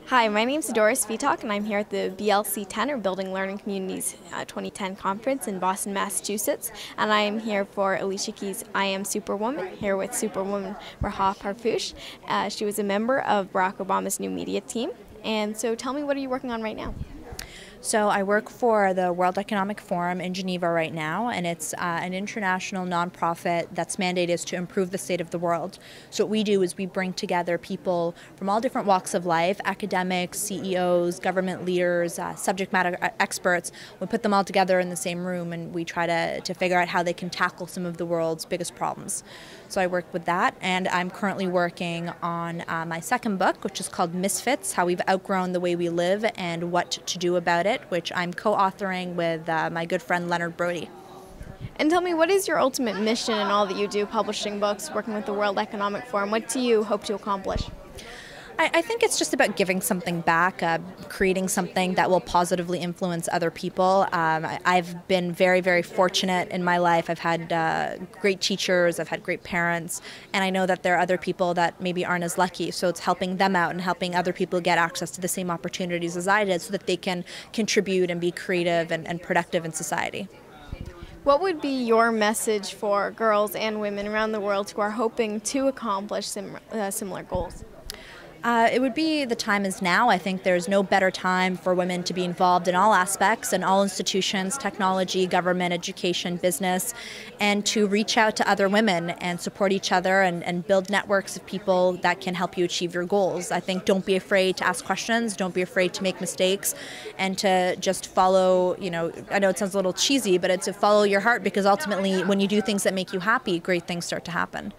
Hi, my name is Adora and I'm here at the BLC 10 or Building Learning Communities 2010 conference in Boston, Massachusetts. And I am here for Alicia Keys' I Am Superwoman, here with Superwoman Rahaf Harfoush. She was a member of Barack Obama's new media team. And so tell me, what are you working on right now? So I work for the World Economic Forum in Geneva right now, and it's an international nonprofit that's mandate is to improve the state of the world. So what we do is we bring together people from all different walks of life, academics, CEOs, government leaders, subject matter experts. We put them all together in the same room and we try to figure out how they can tackle some of the world's biggest problems. So I work with that, and I'm currently working on my second book, which is called Misfits: How We've Outgrown the Way We Live and What to Do About It, which I'm co-authoring with my good friend Leonard Brody. And tell me, what is your ultimate mission in all that you do, publishing books, working with the World Economic Forum? What do you hope to accomplish? I think it's just about giving something back, creating something that will positively influence other people. I've been very, very fortunate in my life. I've had great teachers, I've had great parents, and I know that there are other people that maybe aren't as lucky. So it's helping them out and helping other people get access to the same opportunities as I did so that they can contribute and be creative and productive in society. What would be your message for girls and women around the world who are hoping to accomplish similar goals? It would be the time is now. I think there's no better time for women to be involved in all aspects and all institutions, technology, government, education, business, and to reach out to other women and support each other and build networks of people that can help you achieve your goals. I think don't be afraid to ask questions, don't be afraid to make mistakes, and to just follow, I know it sounds a little cheesy, but it's to follow your heart, because ultimately when you do things that make you happy, great things start to happen.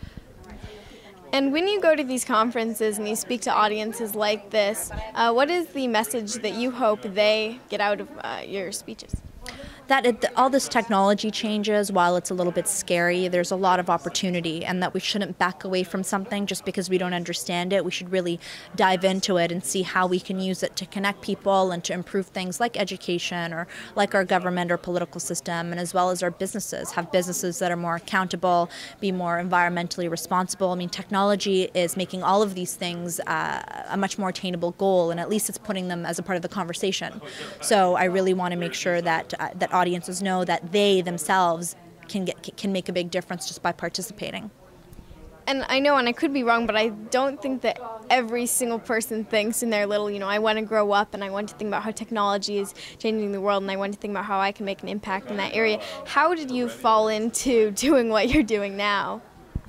And when you go to these conferences and you speak to audiences like this, what is the message that you hope they get out of your speeches? That all this technology changes, while it's a little bit scary, there's a lot of opportunity, and that we shouldn't back away from something just because we don't understand it. We should really dive into it and see how we can use it to connect people and to improve things like education or like our government or political system, and as well as our businesses. Have businesses that are more accountable, be more environmentally responsible. I mean, technology is making all of these things a much more attainable goal, and at least it's putting them as a part of the conversation. So I really want to make sure that audiences know that they themselves can make a big difference just by participating. And I know, and I could be wrong, but I don't think that every single person thinks in their little, I want to grow up and I want to think about how technology is changing the world and I want to think about how I can make an impact in that area. How did you fall into doing what you're doing now?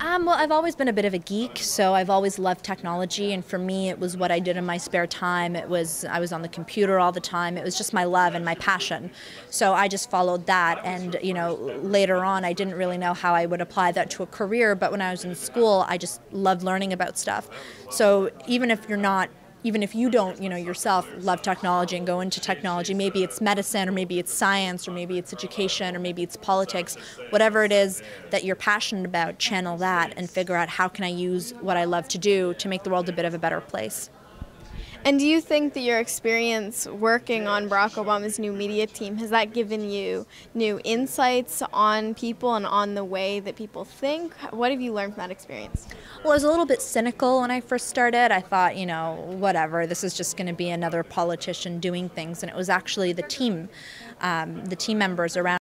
Well, I've always been a bit of a geek, so I've always loved technology, and for me it was what I did in my spare time. I was on the computer all the time. It was just my love and my passion. So I just followed that, and later on I didn't really know how I would apply that to a career, but when I was in school I just loved learning about stuff. So even if you don't, yourself love technology and go into technology, maybe it's medicine or maybe it's science or maybe it's education or maybe it's politics, whatever it is that you're passionate about, channel that and figure out how can I use what I love to do to make the world a bit of a better place. And do you think that your experience working on Barack Obama's new media team, has that given you new insights on people and on the way that people think? What have you learned from that experience? Well, I was a little bit cynical when I first started. I thought, whatever, this is just going to be another politician doing things. And it was actually the team members around